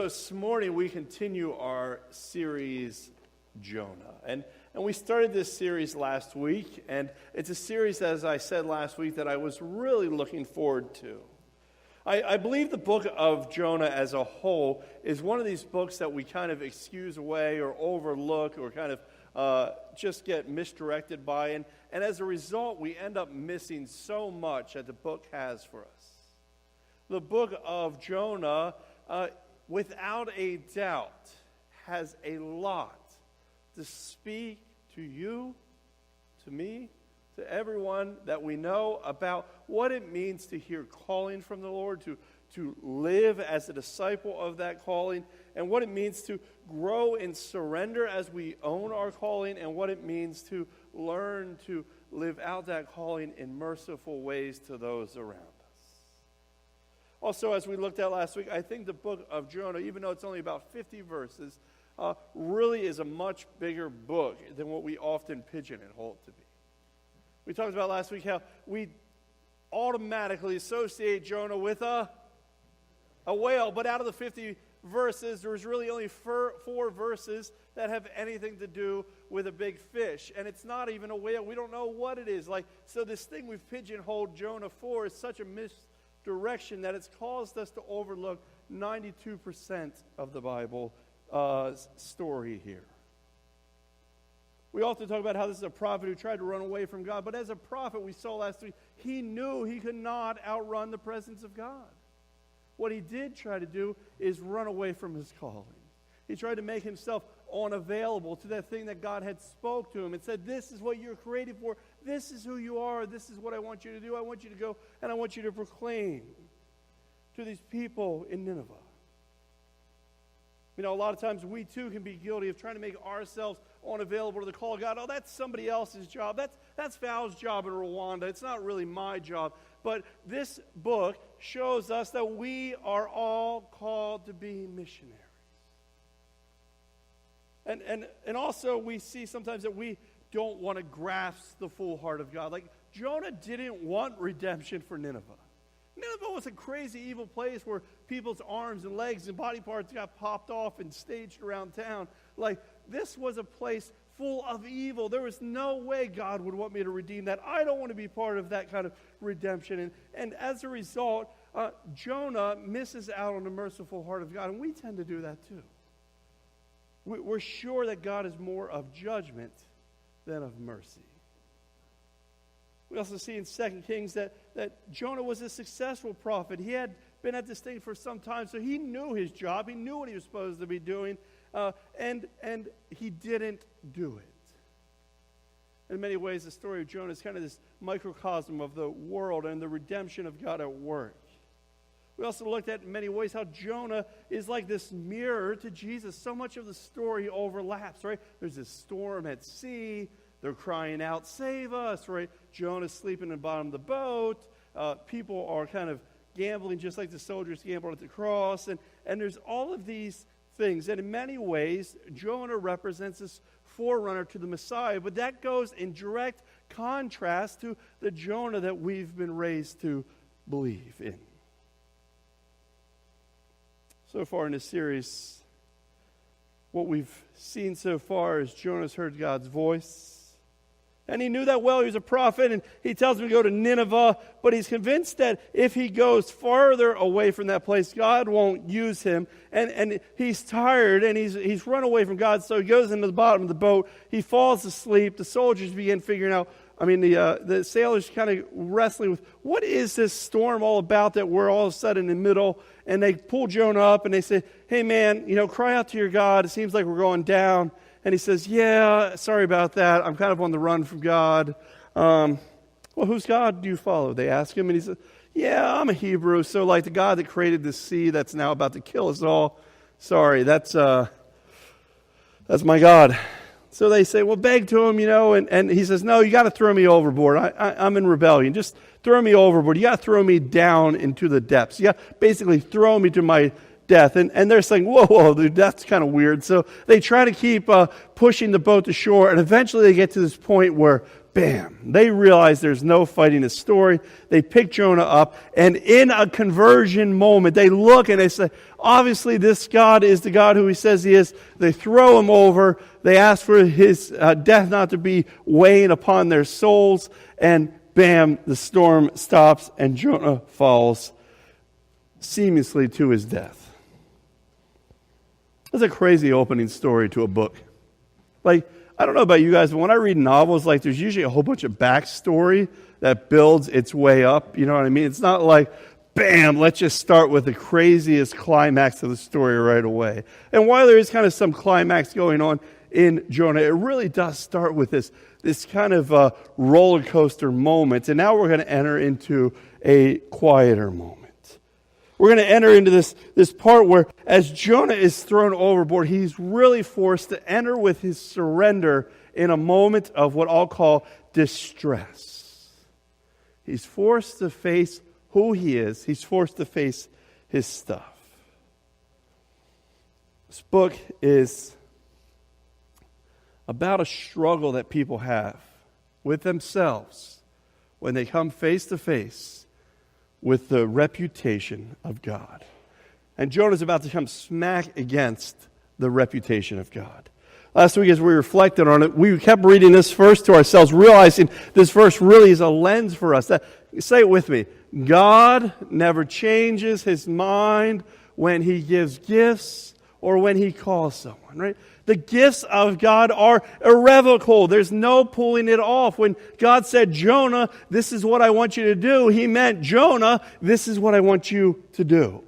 So this morning we continue our series, Jonah. And we started this series last week, and it's a series, as I said last week, that I was really looking forward to. I believe the book of Jonah as a whole is one of these books that we kind of excuse away or overlook or kind of just get misdirected by. And as a result, we end up missing so much that the book has for us. The book of Jonah, without a doubt, has a lot to speak to you, to me, to everyone that we know about what it means to hear calling from the Lord, to live as a disciple of that calling, and what it means to grow in surrender as we own our calling, and what it means to learn to live out that calling in merciful ways to those around us. Also, as we looked at last week, I think the book of Jonah, even though it's only about 50 verses, really is a much bigger book than what we often pigeonhole it to be. We talked about last week how we automatically associate Jonah with a whale, but out of the 50 verses, there's really only four verses that have anything to do with a big fish, and it's not even a whale. We don't know what it is. So this thing we've pigeonholed Jonah for is such a misdirection that it's caused us to overlook 92% of the Bible story here. We often talk about how this is a prophet who tried to run away from God, but as a prophet, we saw last week, he knew he could not outrun the presence of God. What he did try to do is run away from his calling. He tried to make himself unavailable to that thing that God had spoke to him and said, this is what you're created for. This is who you are. This is what I want you to do. I want you to go and I want you to proclaim to these people in Nineveh. You know, a lot of times we too can be guilty of trying to make ourselves unavailable to the call of God. Oh, that's somebody else's job. That's Val's job in Rwanda. It's not really my job. But this book shows us that we are all called to be missionaries. And also we see sometimes that we don't want to grasp the full heart of God. Like Jonah didn't want redemption for Nineveh. Nineveh was a crazy, evil place where people's arms and legs and body parts got popped off and staged around town. Like, this was a place full of evil. There was no way God would want me to redeem that. I don't want to be part of that kind of redemption. And as a result, Jonah misses out on the merciful heart of God. And we tend to do that too. We're sure that God is more of judgment than of mercy. We also see in 2 Kings that Jonah was a successful prophet. He had been at this thing for some time, so he knew his job. He knew what he was supposed to be doing, and he didn't do it. In many ways, the story of Jonah is kind of this microcosm of the world and the redemption of God at work. We also looked at in many ways how Jonah is like this mirror to Jesus. So much of the story overlaps, right? There's this storm at sea. They're crying out, save us, right? Jonah's sleeping in the bottom of the boat. People are kind of gambling just like the soldiers gambled at the cross. And there's all of these things. And in many ways, Jonah represents this forerunner to the Messiah. But that goes in direct contrast to the Jonah that we've been raised to believe in. So far in this series, what we've seen so far is Jonah's heard God's voice. And he knew that well. He was a prophet, and he tells him to go to Nineveh. But he's convinced that if he goes farther away from that place, God won't use him. And he's tired, and he's run away from God. So he goes into the bottom of the boat. He falls asleep. The soldiers begin figuring out. The sailors kind of wrestling with, what is this storm all about that we're all of a sudden in the middle? And they pull Jonah up, and they say, hey, man, cry out to your God. It seems like we're going down. And he says, yeah, sorry about that. I'm kind of on the run from God. Well, whose God do you follow? They ask him. And he says, yeah, I'm a Hebrew. So like the God that created the sea that's now about to kill us all. Sorry, that's my God. So they say, well, beg to him, and he says, no, you got to throw me overboard. I'm in rebellion. Just throw me overboard. You got to throw me down into the depths. You got to basically throw me to my death. And they're saying, whoa, dude, that's kind of weird. So they try to keep pushing the boat to shore, and eventually they get to this point where, bam, they realize there's no fighting this story. They pick Jonah up, and in a conversion moment, they look and they say, obviously this God is the God who he says he is. They throw him over. They ask for his death not to be weighing upon their souls, and bam, the storm stops, and Jonah falls seamlessly to his death. That's a crazy opening story to a book. Like, I don't know about you guys, but when I read novels, like, there's usually a whole bunch of backstory that builds its way up. You know what I mean? It's not like, bam, let's just start with the craziest climax of the story right away. And while there is kind of some climax going on in Jonah, it really does start with this kind of roller coaster moment. And now we're going to enter into a quieter moment. We're going to enter into this part where as Jonah is thrown overboard, he's really forced to enter with his surrender in a moment of what I'll call distress. He's forced to face who he is. He's forced to face his stuff. This book is about a struggle that people have with themselves when they come face to face with the reputation of God. And Jonah's about to come smack against the reputation of God. Last week as we reflected on it, we kept reading this verse to ourselves, realizing this verse really is a lens for us. Say it with me. God never changes his mind when he gives gifts or when he calls someone, right? The gifts of God are irrevocable. There's no pulling it off. When God said, Jonah, this is what I want you to do, he meant, Jonah, this is what I want you to do.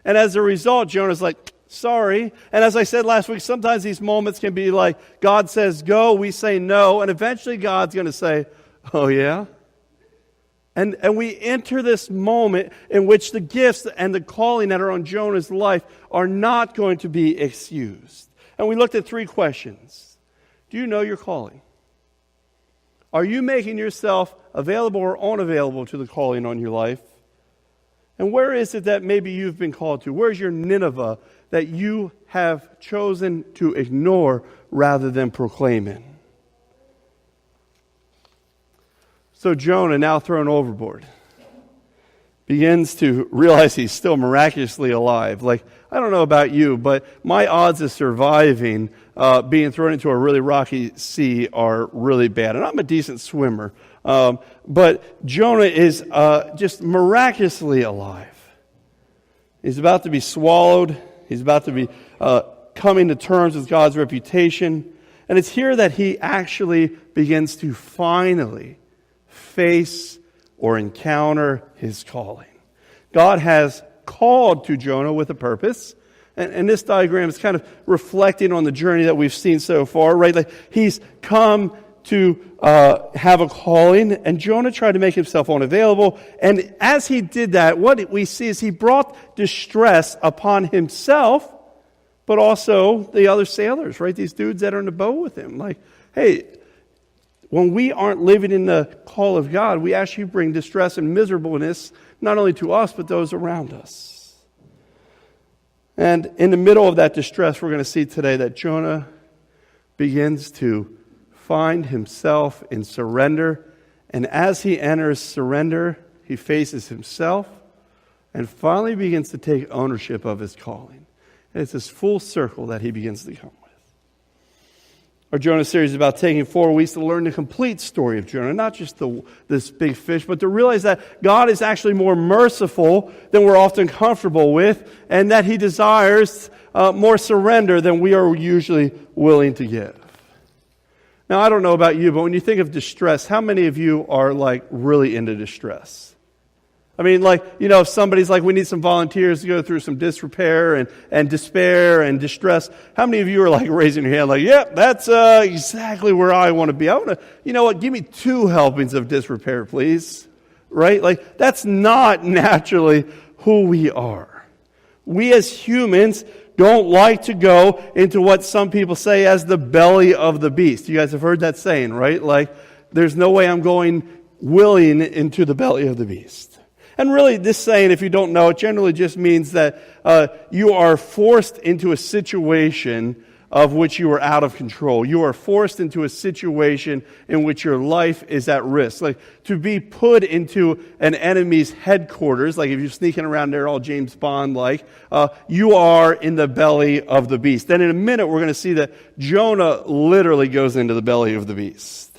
And as a result, Jonah's like, sorry. And as I said last week, sometimes these moments can be like, God says go, we say no, and eventually God's going to say, oh yeah? And we enter this moment in which the gifts and the calling that are on Jonah's life are not going to be excused. And we looked at 3 questions. Do you know your calling? Are you making yourself available or unavailable to the calling on your life? And where is it that maybe you've been called to? Where's your Nineveh that you have chosen to ignore rather than proclaim it? So Jonah, now thrown overboard, begins to realize he's still miraculously alive. Like, I don't know about you, but my odds of surviving being thrown into a really rocky sea are really bad. And I'm a decent swimmer. But Jonah is just miraculously alive. He's about to be swallowed. He's about to be coming to terms with God's reputation. And it's here that he actually begins to finally face or encounter his calling. God has called to Jonah with a purpose. And this diagram is kind of reflecting on the journey that we've seen so far, right? Like he's come to have a calling, and Jonah tried to make himself unavailable. And as he did that, what we see is he brought distress upon himself, but also the other sailors, right? These dudes that are in the boat with him. Like, hey, when we aren't living in the call of God, we actually bring distress and miserableness not only to us, but those around us. And in the middle of that distress, we're going to see today that Jonah begins to find himself in surrender. And as he enters surrender, he faces himself and finally begins to take ownership of his calling. And it's this full circle that he begins to come with. Our Jonah series is about taking 4 weeks to learn the complete story of Jonah, not just this big fish, but to realize that God is actually more merciful than we're often comfortable with, and that he desires more surrender than we are usually willing to give. Now, I don't know about you, but when you think of distress, how many of you are like really into distress? I mean, like, you know, if somebody's like, we need some volunteers to go through some disrepair and despair and distress, how many of you are like raising your hand like, yep, that's exactly where I want to be. I want to, you know what, give me 2 helpings of disrepair, please. Right? Like, that's not naturally who we are. We as humans don't like to go into what some people say as the belly of the beast. You guys have heard that saying, right? Like, there's no way I'm going willing into the belly of the beast. And really, this saying, if you don't know, it generally just means that you are forced into a situation of which you are out of control. You are forced into a situation in which your life is at risk. Like to be put into an enemy's headquarters, like if you're sneaking around there all James Bond-like, you are in the belly of the beast. Then in a minute we're going to see that Jonah literally goes into the belly of the beast.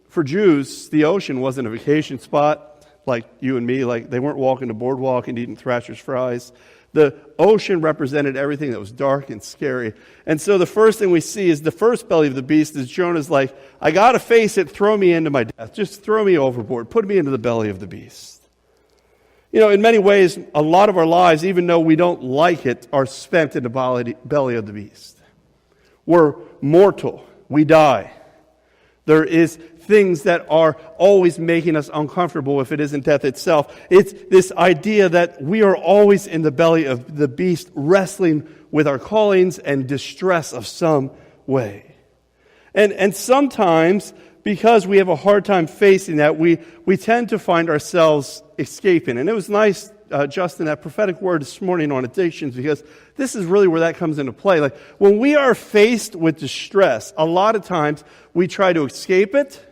For Jews, the ocean wasn't a vacation spot like you and me. Like they weren't walking the boardwalk and eating Thrasher's fries. The ocean represented everything that was dark and scary. And so the first thing we see is the first belly of the beast is Jonah's like, I got to face it, throw me into my death. Just throw me overboard. Put me into the belly of the beast. You know, in many ways, a lot of our lives, even though we don't like it, are spent in the belly of the beast. We're mortal. We die. There is things that are always making us uncomfortable if it isn't death itself. It's this idea that we are always in the belly of the beast, wrestling with our callings and distress of some way. And sometimes, because we have a hard time facing that, we tend to find ourselves escaping. And it was nice, Justin, that prophetic word this morning on addictions, because this is really where that comes into play. Like when we are faced with distress, a lot of times we try to escape it,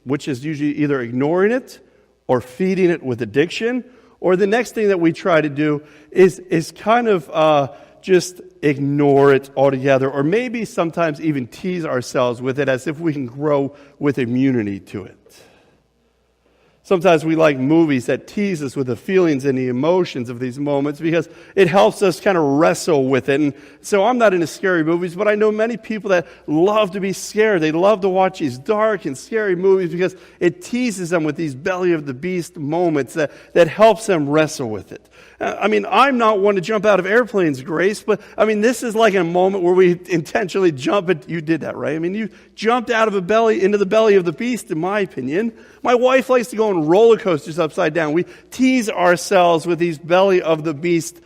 which is usually either ignoring it or feeding it with addiction, or the next thing that we try to do is kind of just ignore it altogether, or maybe sometimes even tease ourselves with it as if we can grow with immunity to it. Sometimes we like movies that tease us with the feelings and the emotions of these moments because it helps us kind of wrestle with it. And so I'm not into scary movies, but I know many people that love to be scared. They love to watch these dark and scary movies because it teases them with these belly of the beast moments that helps them wrestle with it. I mean, I'm not one to jump out of airplanes, Grace, but I mean, this is like a moment where we intentionally jump it. You did that, right? I mean, you jumped out of into the belly of the beast, in my opinion. My wife likes to go on roller coasters upside down. We tease ourselves with these belly of the beast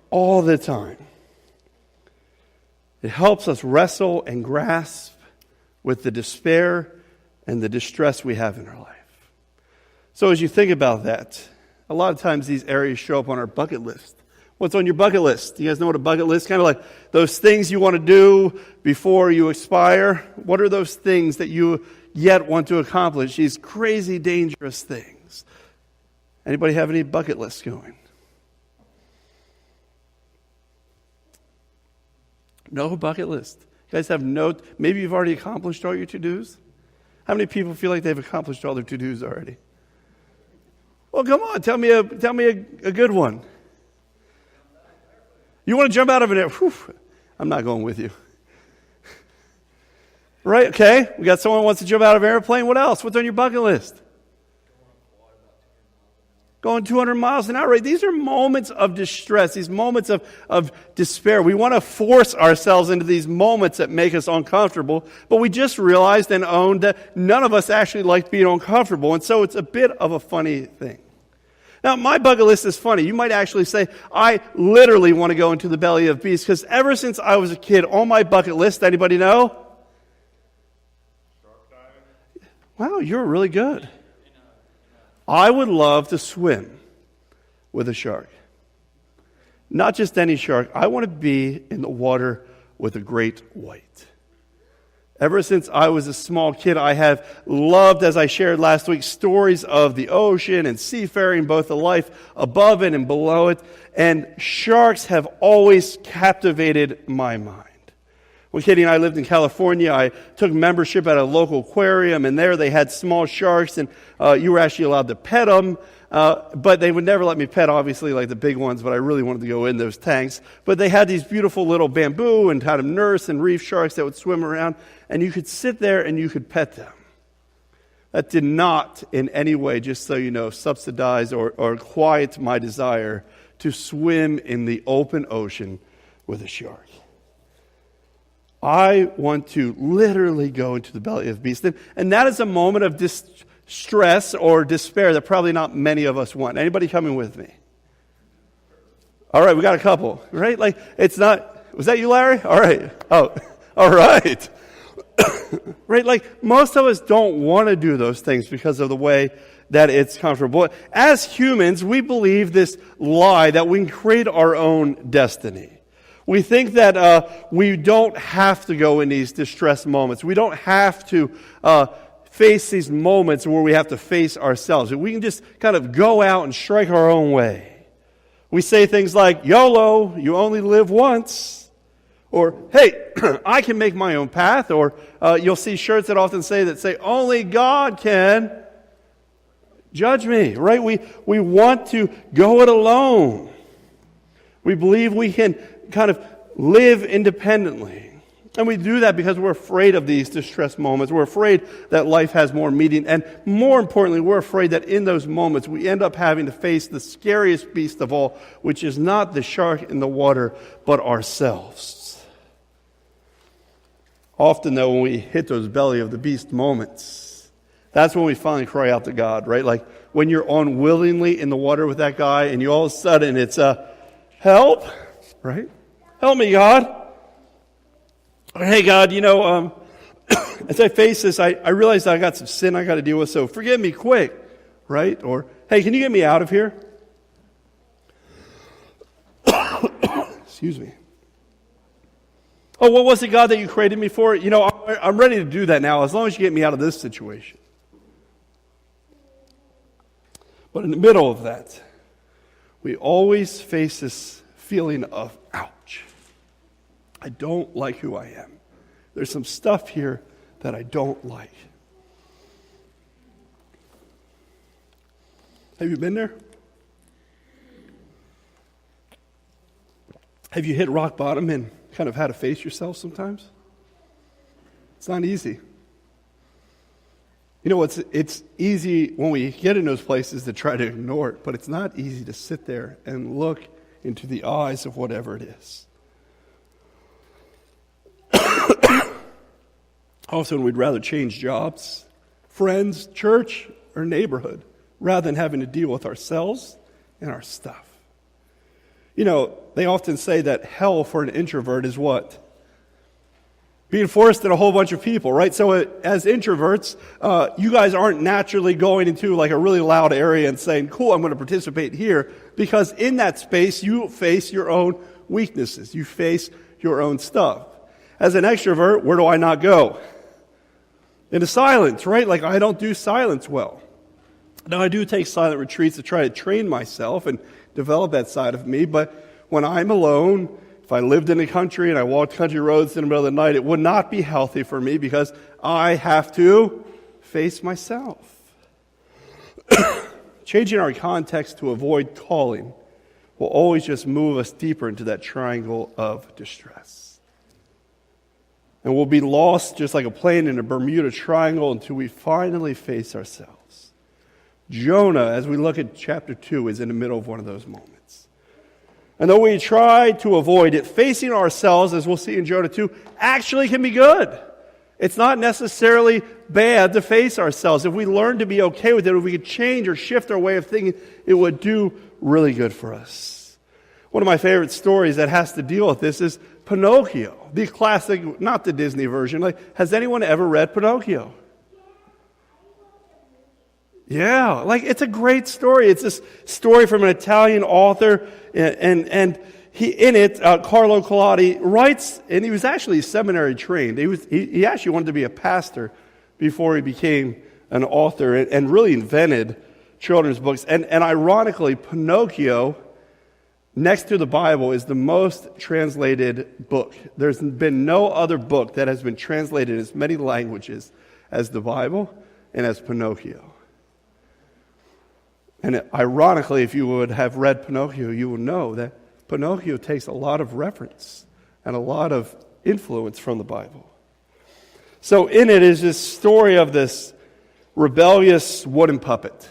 all the time. It helps us wrestle and grasp with the despair and the distress we have in our life. So as you think about that, a lot of times these areas show up on our bucket list. What's on your bucket list? Do you guys know what a bucket list is? Kind of like those things you want to do before you expire. What are those things that you yet want to accomplish? These crazy, dangerous things. Anybody have any bucket lists going? No bucket list. You guys have maybe you've already accomplished all your to-dos? How many people feel like they've accomplished all their to-dos already? Well, come on, tell me a good one. You want to jump out of an airplane? I'm not going with you. Right, okay. We got someone who wants to jump out of an airplane. What else? What's on your bucket list? Going 200 miles an hour, right? These are moments of distress, these moments of despair. We want to force ourselves into these moments that make us uncomfortable, but we just realized and owned that none of us actually like being uncomfortable, and so it's a bit of a funny thing. Now, my bucket list is funny. You might actually say, I literally want to go into the belly of beasts, because ever since I was a kid, on my bucket list, anybody know? Shark diving. Wow, you're really good. I would love to swim with a shark. Not just any shark. I want to be in the water with a great white. Ever since I was a small kid, I have loved, as I shared last week, stories of the ocean and seafaring, both the life above it and below it. And sharks have always captivated my mind. When Katie and I lived in California, I took membership at a local aquarium, and there they had small sharks, and you were actually allowed to pet them. But they would never let me pet, obviously, like the big ones, but I really wanted to go in those tanks. But they had these beautiful little bamboo and kind of nurse and reef sharks that would swim around, and you could sit there and you could pet them. That did not in any way, just so you know, subsidize or quiet my desire to swim in the open ocean with a shark. I want to literally go into the belly of the beast. And that is a moment of distress or despair that probably not many of us want. Anybody coming with me? All right, we got a couple, right? Like, it's not, was that you, Larry? All right. Oh, all right. right? Like, most of us don't want to do those things because of the way that it's comfortable. As humans, we believe this lie that we can create our own destiny. We think that we don't have to go in these distress moments. We don't have to face these moments where we have to face ourselves. We can just kind of go out and strike our own way. We say things like, YOLO, you only live once. Or, hey, I can make my own path. Or you'll see shirts that often say, only God can judge me, right? We want to go it alone. We believe we can kind of live independently. And we do that because we're afraid of these distress moments. We're afraid that life has more meaning. And more importantly, we're afraid that in those moments we end up having to face the scariest beast of all, which is not the shark in the water, but ourselves. Often, though, when we hit those belly of the beast moments, that's when we finally cry out to God, right? Like when you're unwillingly in the water with that guy and you all of a sudden it's help, right? Help me, God. Or, hey, God, as I face this, I realize I got some sin I got to deal with, so forgive me quick, right? Or, hey, can you get me out of here? Excuse me. Oh, what was it, God, that you created me for? I'm ready to do that now, as long as you get me out of this situation. But in the middle of that, we always face this feeling of, ouch. I don't like who I am. There's some stuff here that I don't like. Have you been there? Have you hit rock bottom and kind of had to face yourself sometimes? It's not easy. It's easy when we get in those places to try to ignore it, but it's not easy to sit there and look into the eyes of whatever it is. Often we'd rather change jobs, friends, church, or neighborhood rather than having to deal with ourselves and our stuff. They often say that hell for an introvert is what? Being forced in a whole bunch of people, right? So as introverts, you guys aren't naturally going into like a really loud area and saying, cool, I'm going to participate here, because in that space you face your own weaknesses. You face your own stuff. As an extrovert, where do I not go? Into silence, right? Like I don't do silence well. Now I do take silent retreats to try to train myself and develop that side of me, but when I'm alone, if I lived in the country and I walked country roads in the middle of the night, it would not be healthy for me because I have to face myself. Changing our context to avoid calling will always just move us deeper into that triangle of distress. And we'll be lost just like a plane in a Bermuda Triangle until we finally face ourselves. Jonah, as we look at chapter 2, is in the middle of one of those moments. And though we try to avoid it, facing ourselves, as we'll see in Jonah 2, actually can be good. It's not necessarily bad to face ourselves. If we learn to be okay with it, if we could change or shift our way of thinking, it would do really good for us. One of my favorite stories that has to deal with this is Pinocchio, the classic, not the Disney version. Has anyone ever read Pinocchio? Yeah, it's a great story. It's this story from an Italian author, and he in it, Carlo Collodi writes, and he was actually seminary trained. He actually wanted to be a pastor before he became an author, and really invented children's books. And ironically, Pinocchio, next to the Bible, is the most translated book. There's been no other book that has been translated in as many languages as the Bible and as Pinocchio. And ironically, if you would have read Pinocchio, you will know that Pinocchio takes a lot of reference and a lot of influence from the Bible. So in it is this story of this rebellious wooden puppet.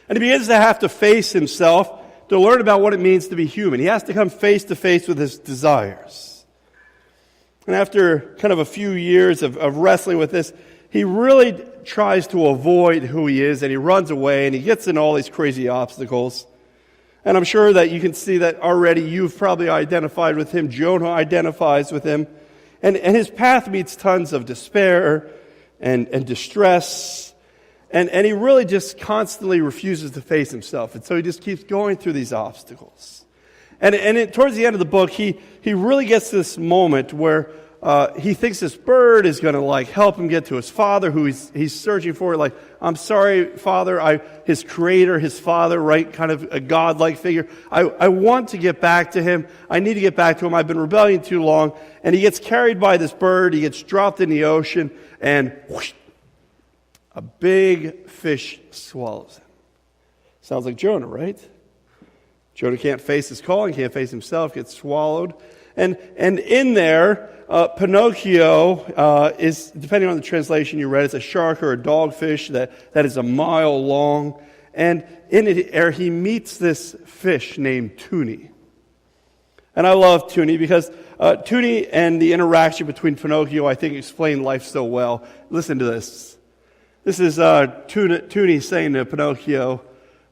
And he begins to have to face himself to learn about what it means to be human. He has to come face to face with his desires. And after kind of a few years of wrestling with this, he really tries to avoid who he is, and he runs away, and he gets in all these crazy obstacles. And I'm sure that you can see that already. You've probably identified with him. Jonah identifies with him. And his path meets tons of despair and distress. And he really just constantly refuses to face himself. And so he just keeps going through these obstacles. Towards the end of the book, he really gets to this moment where he thinks this bird is going to help him get to his father, who he's searching for. I'm sorry, Father, his creator, his father, right? Kind of a godlike figure. I want to get back to him. I need to get back to him. I've been rebelling too long. And he gets carried by this bird. He gets dropped in the ocean, and whoosh, a big fish swallows him. Sounds like Jonah, right? Jonah can't face his calling, can't face himself, gets swallowed. And in there, Pinocchio is, depending on the translation you read, it's a shark or a dogfish that is a mile long. And in it, he meets this fish named Tuni. And I love Tuni because Tuni and the interaction between Pinocchio, I think, explain life so well. Listen to this. This is Tuni saying to Pinocchio,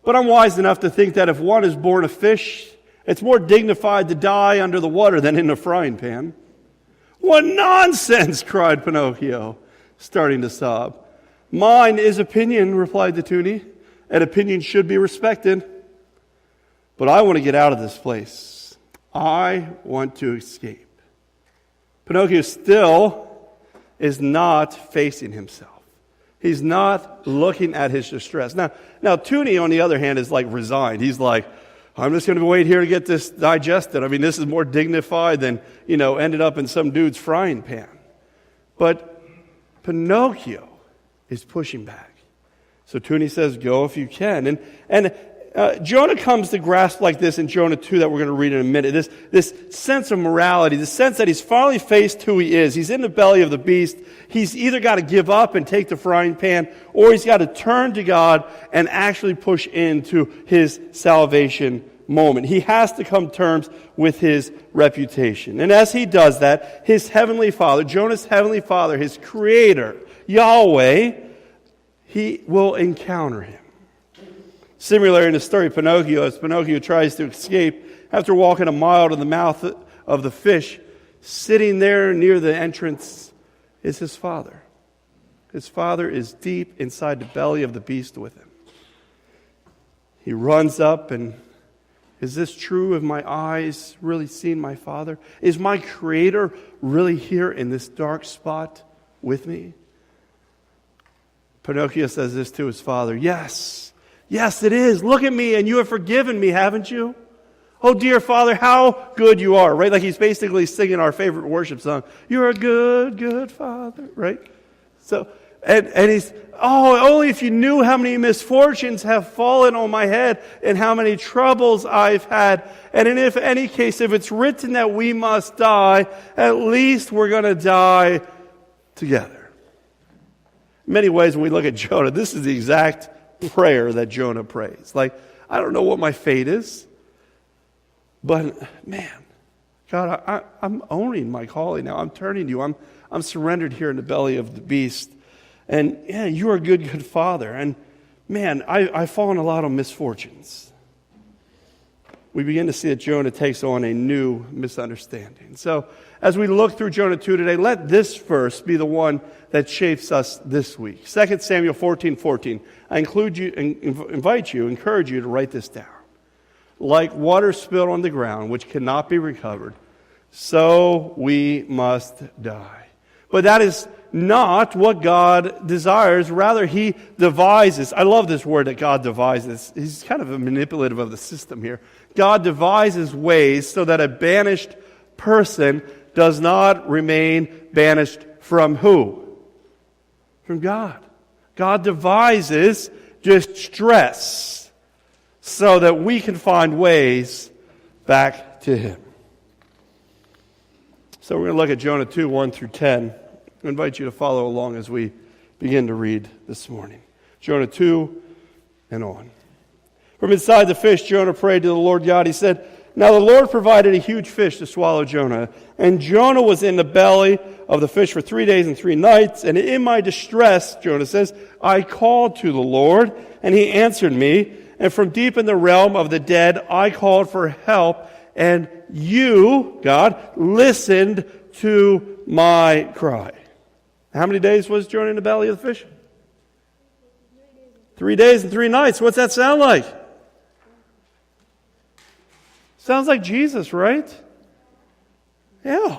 "But I'm wise enough to think that if one is born a fish, it's more dignified to die under the water than in a frying pan." "What nonsense!" cried Pinocchio, starting to sob. "Mine is opinion," replied the Tuni, "and opinion should be respected. But I want to get out of this place. I want to escape." Pinocchio still is not facing himself. He's not looking at his distress. Now Tuni, on the other hand, is resigned. He's like, "I'm just going to wait here to get this digested. I mean, this is more dignified than, ended up in some dude's frying pan." But Pinocchio is pushing back. So Tuni says, "Go if you can." And Jonah comes to grasp this in Jonah 2 that we're going to read in a minute. This sense of morality, the sense that he's finally faced who he is. He's in the belly of the beast. He's either got to give up and take the frying pan, or he's got to turn to God and actually push into his salvation moment. He has to come to terms with his reputation. And as he does that, his heavenly Father, Jonah's heavenly Father, his creator, Yahweh, he will encounter him. Similarly, in the story of Pinocchio, as Pinocchio tries to escape, after walking a mile to the mouth of the fish, sitting there near the entrance is his father. His father is deep inside the belly of the beast with him. He runs up and, "Is this true? Have my eyes really seen my Father? Is my Creator really here in this dark spot with me?" Pinocchio says this to his father, "Yes, it is. Look at me, and you have forgiven me, haven't you? Oh, dear Father, how good you are," right? He's basically singing our favorite worship song. "You're a good, good Father," right? So, and he's, "Oh, only if you knew how many misfortunes have fallen on my head and how many troubles I've had. And if any case, if it's written that we must die, at least we're going to die together." In many ways, when we look at Jonah, this is the exact prayer that Jonah prays. I don't know what my fate is, but man, God, I'm owning my calling now. I'm turning to you. I'm surrendered here in the belly of the beast. And yeah, you are a good, good Father. And man, I've fallen a lot of misfortunes. We begin to see that Jonah takes on a new misunderstanding. So as we look through Jonah 2 today, let this verse be the one that shapes us this week. 2 Samuel 14:14. I encourage you to write this down. "Like water spilled on the ground, which cannot be recovered, so we must die." But that is not what God desires. Rather, He devises. I love this word that God devises. He's kind of a manipulative of the system here. God devises ways so that a banished person does not remain banished from who? From God. God devises distress so that we can find ways back to Him. So we're going to look at Jonah 2, 1 through 10. I invite you to follow along as we begin to read this morning. Jonah 2 and on. From inside the fish, Jonah prayed to the Lord God. He said, "Now the Lord provided a huge fish to swallow Jonah. And Jonah was in the belly of the fish for 3 days and 3 nights. And in my distress," Jonah says, "I called to the Lord, and He answered me. And from deep in the realm of the dead, I called for help. And you, God, listened to my cry. How many days was Jonah in the belly of the fish? 3 days and 3 nights. What's that sound like? Sounds like Jesus, right? Yeah.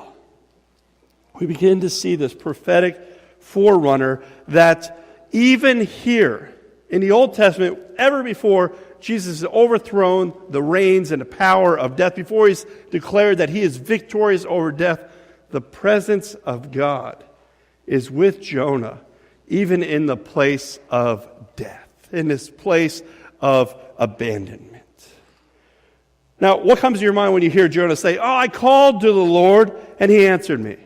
We begin to see this prophetic forerunner that even here in the Old Testament, ever before Jesus has overthrown the reigns and the power of death, before he's declared that he is victorious over death, the presence of God is with Jonah, even in the place of death, in this place of abandonment. Now, what comes to your mind when you hear Jonah say, "Oh, I called to the Lord, and he answered me"?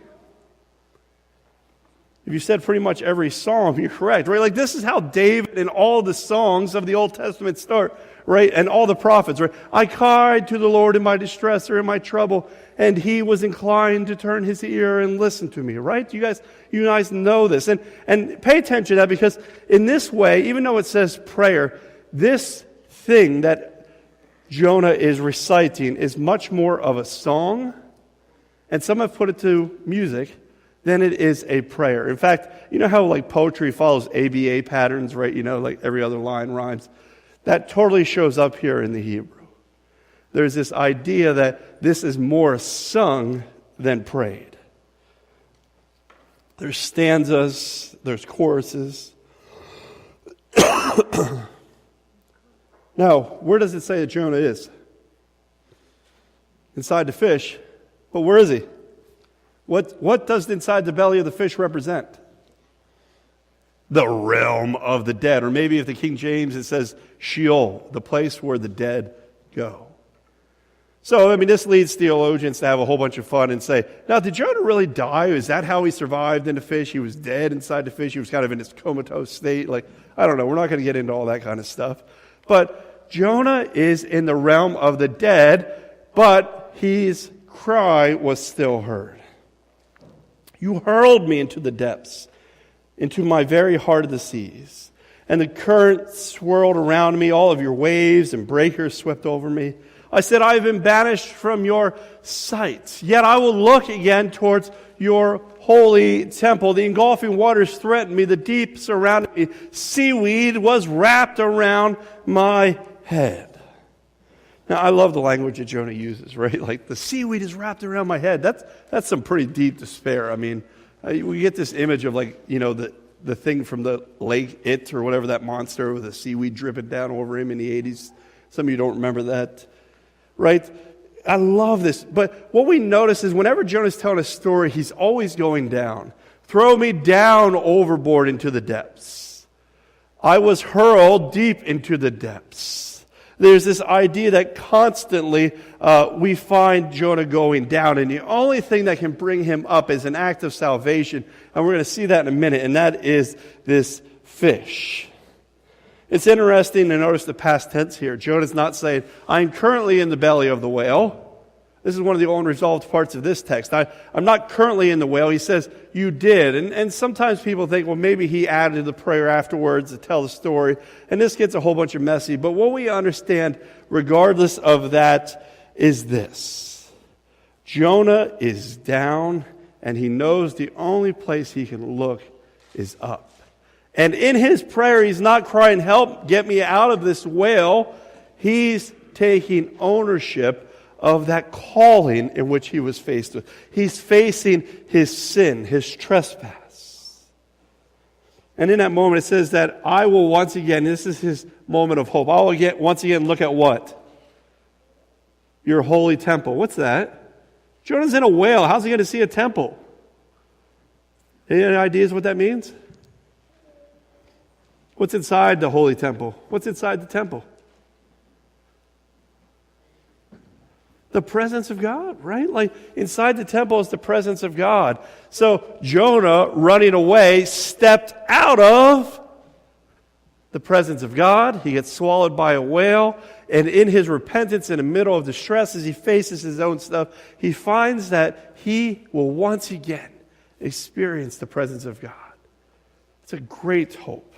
If you said pretty much every psalm, you're correct, right? Like, this is how David and all the songs of the Old Testament start, right? And all the prophets, right? I cried to the Lord in my distress or in my trouble, and he was inclined to turn his ear and listen to me, right? You guys know this. And pay attention to that, because in this way, even though it says prayer, this thing that Jonah is reciting is much more of a song, and some have put it to music, than it is a prayer. In fact, you know how like poetry follows ABA patterns, right? You know, like every other line rhymes. That totally shows up here in the Hebrew. There's this idea that this is more sung than prayed. There's stanzas, there's choruses. Now, where does it say that Jonah is? Inside the fish. But where is he? What does inside the belly of the fish represent? The realm of the dead. Or maybe if the King James, it says Sheol, the place where the dead go. So, I mean, this leads theologians to have a whole bunch of fun and say, now, did Jonah really die? Is that how he survived in the fish? He was dead inside the fish. He was kind of in this comatose state. Like, I don't know. We're not going to get into all that kind of stuff. But Jonah is in the realm of the dead, but his cry was still heard. You hurled me into the depths, into my very heart of the seas. And the current swirled around me, all of your waves and breakers swept over me. I said, I have been banished from your sight. Yet I will look again towards your holy temple. The engulfing waters threatened me. The deep surrounded me. Seaweed was wrapped around my head. Now, I love the language that Jonah uses, right? Like, the seaweed is wrapped around my head. That's some pretty deep despair. I mean, we get this image of, like, you know, the thing from the lake It, or whatever, that monster with the seaweed dripping down over him in the 80s. Some of you don't remember that, right? I love this. But what we notice is whenever Jonah's telling a story, he's always going down. Throw me down overboard into the depths. I was hurled deep into the depths. There's this idea that constantly we find Jonah going down, and the only thing that can bring him up is an act of salvation, and we're going to see that in a minute, and that is this fish. It's interesting to notice the past tense here. Jonah's not saying, I'm currently in the belly of the whale. This is one of the unresolved parts of this text. I'm not currently in the whale. He says, you did. And sometimes people think, well, maybe he added the prayer afterwards to tell the story. And this gets a whole bunch of messy. But what we understand, regardless of that, is this. Jonah is down, and he knows the only place he can look is up. And in his prayer, he's not crying, help, get me out of this whale. He's taking ownership of that calling in which he was faced with. He's facing his sin, his trespass. And in that moment, it says that I will once again, this is his moment of hope, I will once again look at what? Your holy temple. What's that? Jonah's in a whale. How's he going to see a temple? Any ideas what that means? What's inside the holy temple? What's inside the temple? The presence of God, right? Like, inside the temple is the presence of God. So Jonah, running away, stepped out of the presence of God. He gets swallowed by a whale. And in his repentance, in the middle of distress, as he faces his own stuff, he finds that he will once again experience the presence of God. It's a great hope.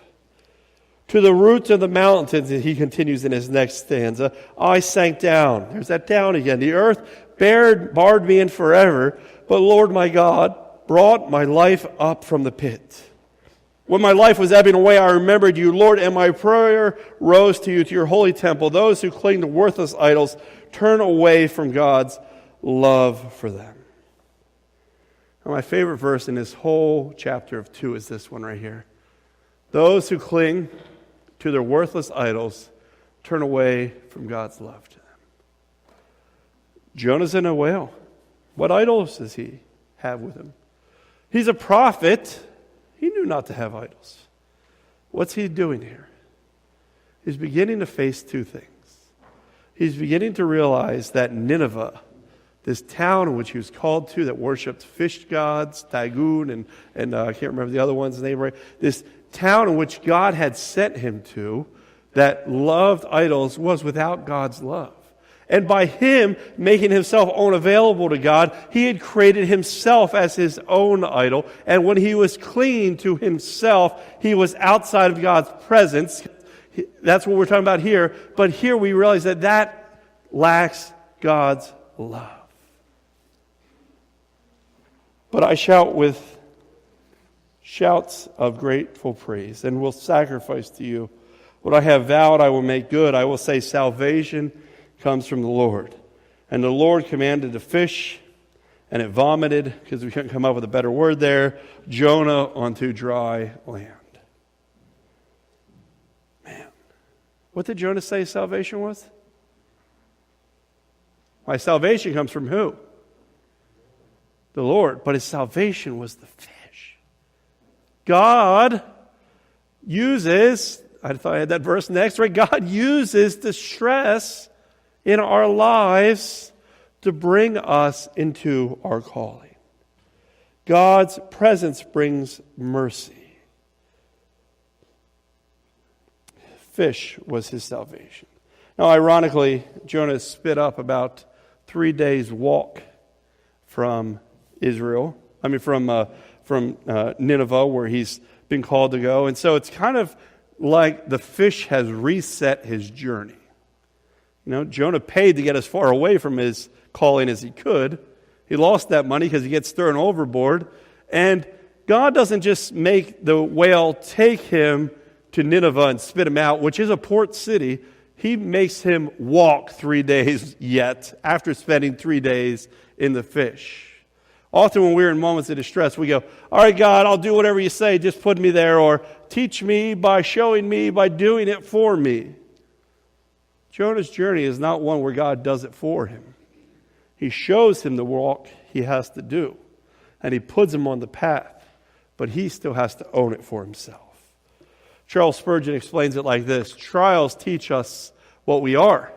To the roots of the mountains, he continues in his next stanza, I sank down. There's that down again. The earth barred me in forever, but Lord my God, brought my life up from the pit. When my life was ebbing away, I remembered you, Lord, and my prayer rose to you, to your holy temple. Those who cling to worthless idols turn away from God's love for them. And my favorite verse in this whole chapter of 2 is this one right here. Those who cling to their worthless idols turn away from God's love to them. Jonah's in a whale. What idols does he have with him? He's a prophet. He knew not to have idols. What's he doing here? He's beginning to face two things. He's beginning to realize that Nineveh, this town in which he was called to that worshipped fish gods, Dagon, and I can't remember the other one's name, right? This town in which God had sent him to that loved idols was without God's love. And by him making himself unavailable to God, he had created himself as his own idol. And when he was clinging to himself, he was outside of God's presence. That's what we're talking about here. But here we realize that that lacks God's love. But I shout with shouts of grateful praise, and will sacrifice to you what I have vowed I will make good. I will say salvation comes from the Lord. And the Lord commanded the fish, and it vomited, because we couldn't come up with a better word there, Jonah onto dry land. Man, what did Jonah say salvation was? My salvation comes from who? The Lord. But his salvation was the fish. God uses, I thought I had that verse next, right? God uses distress in our lives to bring us into our calling. God's presence brings mercy. Fish was his salvation. Now, ironically, Jonah spit up about 3 days' walk from Israel. From Nineveh, where he's been called to go. And so it's kind of like the fish has reset his journey. You know, Jonah paid to get as far away from his calling as he could. He lost that money because he gets thrown overboard. And God doesn't just make the whale take him to Nineveh and spit him out, which is a port city. He makes him walk 3 days yet after spending 3 days in the fish. Often when we're in moments of distress, we go, all right, God, I'll do whatever you say. Just put me there, or teach me by showing me, by doing it for me. Jonah's journey is not one where God does it for him. He shows him the walk he has to do, and he puts him on the path, but he still has to own it for himself. Charles Spurgeon explains it like this: trials teach us what we are.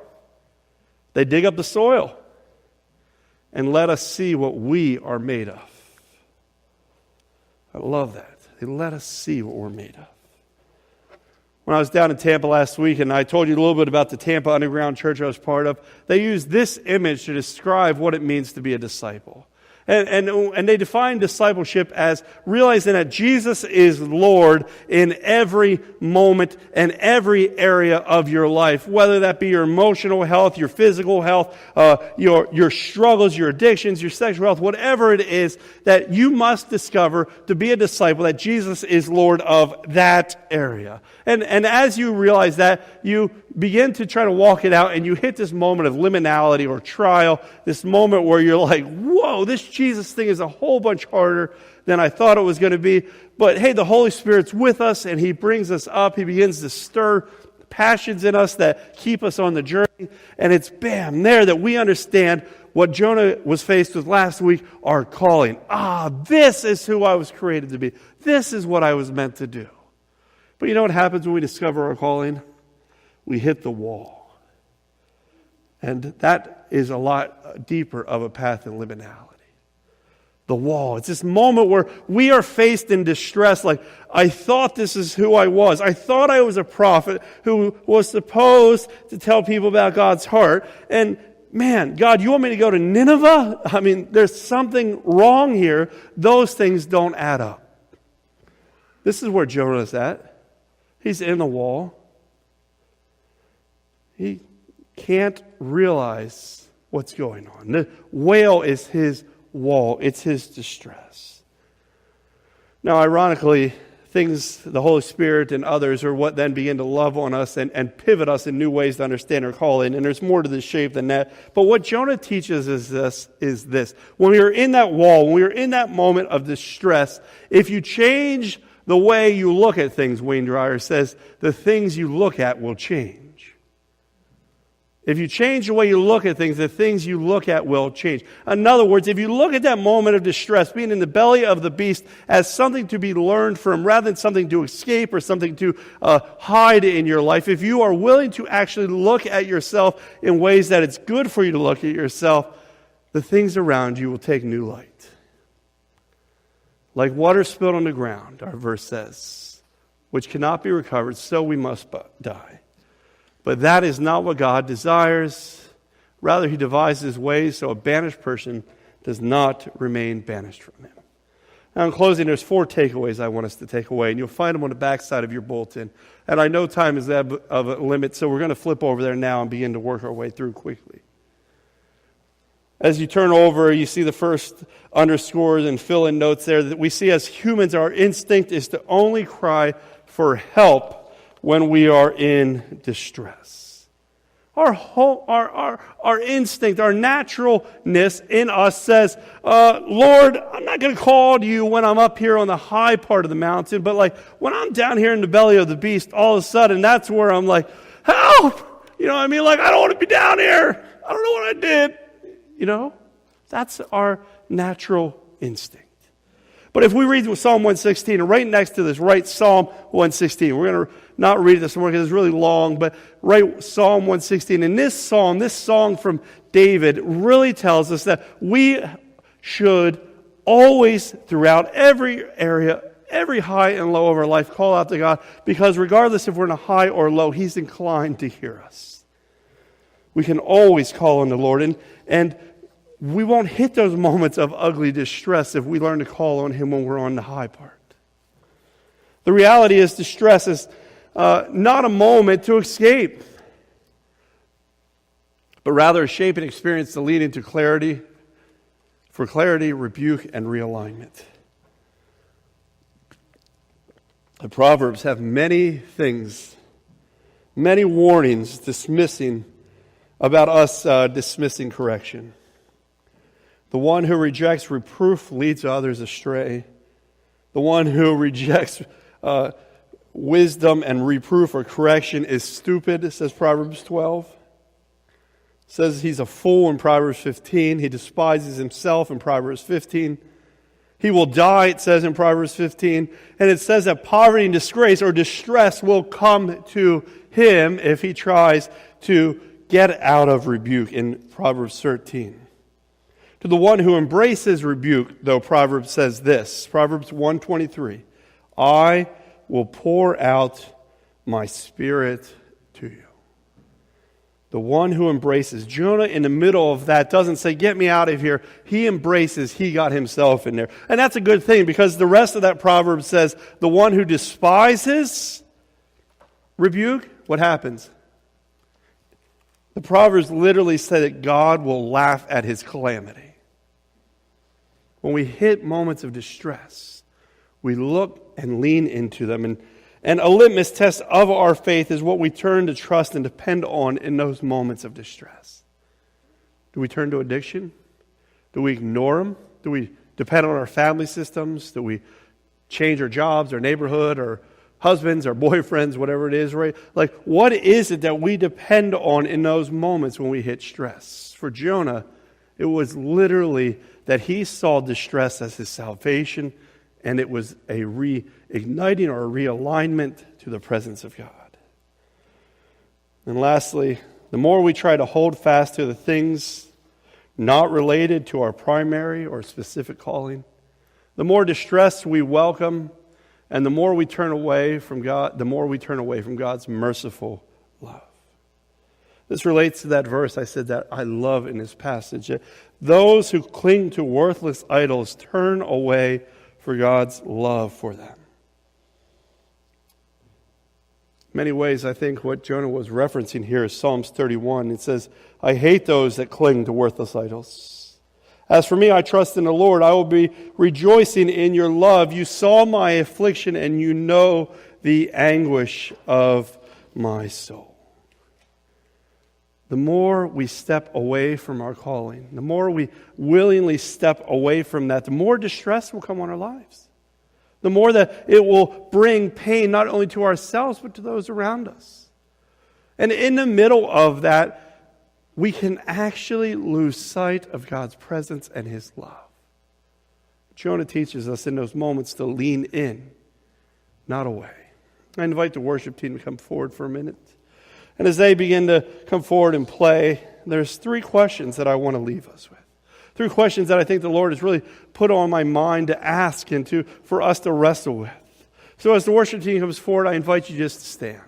They dig up the soil and let us see what we are made of. I love that. They let us see what we're made of. When I was down in Tampa last week, and I told you a little bit about the Tampa Underground Church I was part of, they used this image to describe what it means to be a disciple. And they define discipleship as realizing that Jesus is Lord in every moment and every area of your life, whether that be your emotional health, your physical health, your struggles, your addictions, your sexual health, whatever it is, that you must discover to be a disciple, that Jesus is Lord of that area. And as you realize that, you begin to try to walk it out, and you hit this moment of liminality or trial, this moment where you're like, whoa, this Jesus thing is a whole bunch harder than I thought it was going to be. But hey, the Holy Spirit's with us, and He brings us up. He begins to stir passions in us that keep us on the journey. And it's bam, there that we understand what Jonah was faced with last week, our calling. This is who I was created to be. This is what I was meant to do. But you know what happens when we discover our calling? We hit the wall. And that is a lot deeper of a path than liminality. The wall. It's this moment where we are faced in distress, like, I thought this is who I was. I thought I was a prophet who was supposed to tell people about God's heart. And man, God, you want me to go to Nineveh? I mean, there's something wrong here. Those things don't add up. This is where Jonah is at. He's in the wall. He can't realize what's going on. The whale is his wall. It's his distress. Now, ironically, the Holy Spirit and others are what then begin to love on us and pivot us in new ways to understand our calling. And there's more to this shape than that. But what Jonah teaches is this. When we are in that wall, when we are in that moment of distress, if you change the way you look at things, Wayne Dyer says, the things you look at will change. If you change the way you look at things, the things you look at will change. In other words, if you look at that moment of distress, being in the belly of the beast, as something to be learned from rather than something to escape or something to hide in your life, if you are willing to actually look at yourself in ways that it's good for you to look at yourself, the things around you will take new light. Like water spilled on the ground, our verse says, which cannot be recovered, so we must die. But that is not what God desires. Rather, He devises ways so a banished person does not remain banished from Him. Now, in closing, there's 4 takeaways I want us to take away, and you'll find them on the backside of your bulletin. And I know time is of a limit, so we're going to flip over there now and begin to work our way through quickly. As you turn over, you see the first underscores and fill-in notes there that we see as humans, our instinct is to only cry for help when we are in distress. Our instinct, our naturalness in us says, Lord, I'm not going to call to you when I'm up here on the high part of the mountain, but like when I'm down here in the belly of the beast, all of a sudden that's where I'm like, help! You know what I mean? Like, I don't want to be down here. I don't know what I did. You know? That's our natural instinct. But if we read Psalm 116, and right next to this, write Psalm 116. We're going to not read it this morning because it's really long, but write Psalm 116. And this song from David really tells us that we should always, throughout every area, every high and low of our life, call out to God, because regardless if we're in a high or low, He's inclined to hear us. We can always call on the Lord, and we won't hit those moments of ugly distress if we learn to call on Him when we're on the high part. The reality is distress is not a moment to escape, but rather a shape and experience to lead into clarity, for clarity, rebuke, and realignment. The Proverbs have many things, many warnings about us dismissing correction. The one who rejects reproof leads others astray. The one who rejects wisdom and reproof or correction is stupid, says Proverbs 12. It says he's a fool in Proverbs 15. He despises himself in Proverbs 15. He will die, it says in Proverbs 15. And it says that poverty and disgrace or distress will come to him if he tries to get out of rebuke in Proverbs 13. To the one who embraces rebuke, though, Proverbs says this, Proverbs 1:23, I will pour out my spirit to you. The one who embraces. Jonah, in the middle of that, doesn't say, get me out of here. He embraces. He got himself in there. And that's a good thing, because the rest of that proverb says, the one who despises rebuke, what happens? The Proverbs literally say that God will laugh at his calamity. When we hit moments of distress, we look and lean into them. And a litmus test of our faith is what we turn to trust and depend on in those moments of distress. Do we turn to addiction? Do we ignore them? Do we depend on our family systems? Do we change our jobs, our neighborhood, our husbands, our boyfriends, whatever it is, right? Like, what is it that we depend on in those moments when we hit stress? For Jonah, it was literally that he saw distress as his salvation, and it was a reigniting or a realignment to the presence of God. And lastly, the more we try to hold fast to the things not related to our primary or specific calling, the more distress we welcome, and the more we turn away from God, the more we turn away from God's merciful love. This relates to that verse I said that I love in this passage. Those who cling to worthless idols turn away from God's love for them. In many ways, I think what Jonah was referencing here is Psalms 31. It says, I hate those that cling to worthless idols. As for me, I trust in the Lord. I will be rejoicing in your love. You saw my affliction, and you know the anguish of my soul. The more we step away from our calling, the more we willingly step away from that, the more distress will come on our lives. The more that it will bring pain not only to ourselves, but to those around us. And in the middle of that, we can actually lose sight of God's presence and His love. Jonah teaches us in those moments to lean in, not away. I invite the worship team to come forward for a minute. And as they begin to come forward and play, there's 3 questions that I want to leave us with. 3 questions that I think the Lord has really put on my mind to ask and for us to wrestle with. So as the worship team comes forward, I invite you just to stand.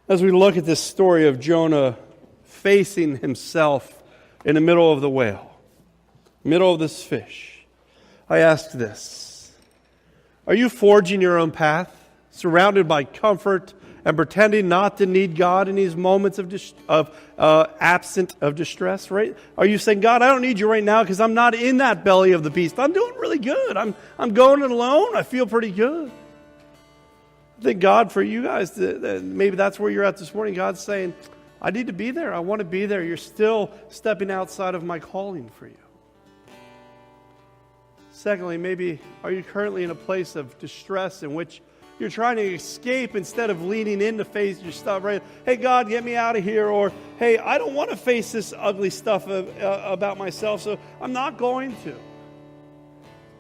As we look at this story of Jonah facing himself in the middle of the whale, middle of this fish, I ask this: are you forging your own path, surrounded by comfort and pretending not to need God in these moments of absent of distress? Right? Are you saying, God, I don't need you right now because I'm not in that belly of the beast. I'm doing really good. I'm going it alone. I feel pretty good. I think God, for you guys, maybe that's where you're at this morning. God's saying, I need to be there. I want to be there. You're still stepping outside of my calling for you. Secondly, maybe are you currently in a place of distress in which you're trying to escape instead of leaning in to face your stuff, right? Hey, God, get me out of here. Or, hey, I don't want to face this ugly stuff about myself, so I'm not going to.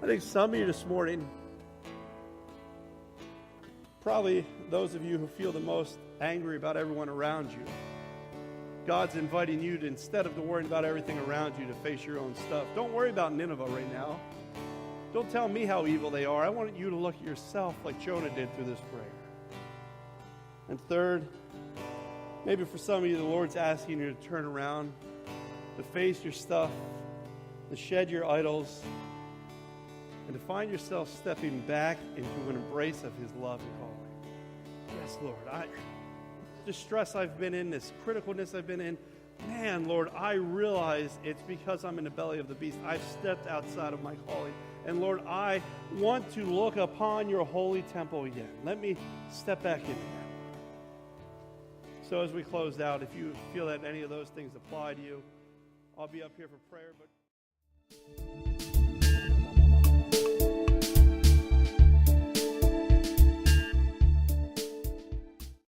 I think some of you this morning, probably those of you who feel the most angry about everyone around you, God's inviting you to, instead of worrying about everything around you, to face your own stuff. Don't worry about Nineveh right now. Don't tell me how evil they are. I want you to look at yourself like Jonah did through this prayer. And third, maybe for some of you, the Lord's asking you to turn around, to face your stuff, to shed your idols, and to find yourself stepping back into an embrace of His love and calling. Yes, Lord, the stress I've been in, this criticalness I've been in, man, Lord, I realize it's because I'm in the belly of the beast. I've stepped outside of my calling. And Lord, I want to look upon your holy temple again. Let me step back into that. So as we close out, if you feel that any of those things apply to you, I'll be up here for prayer. But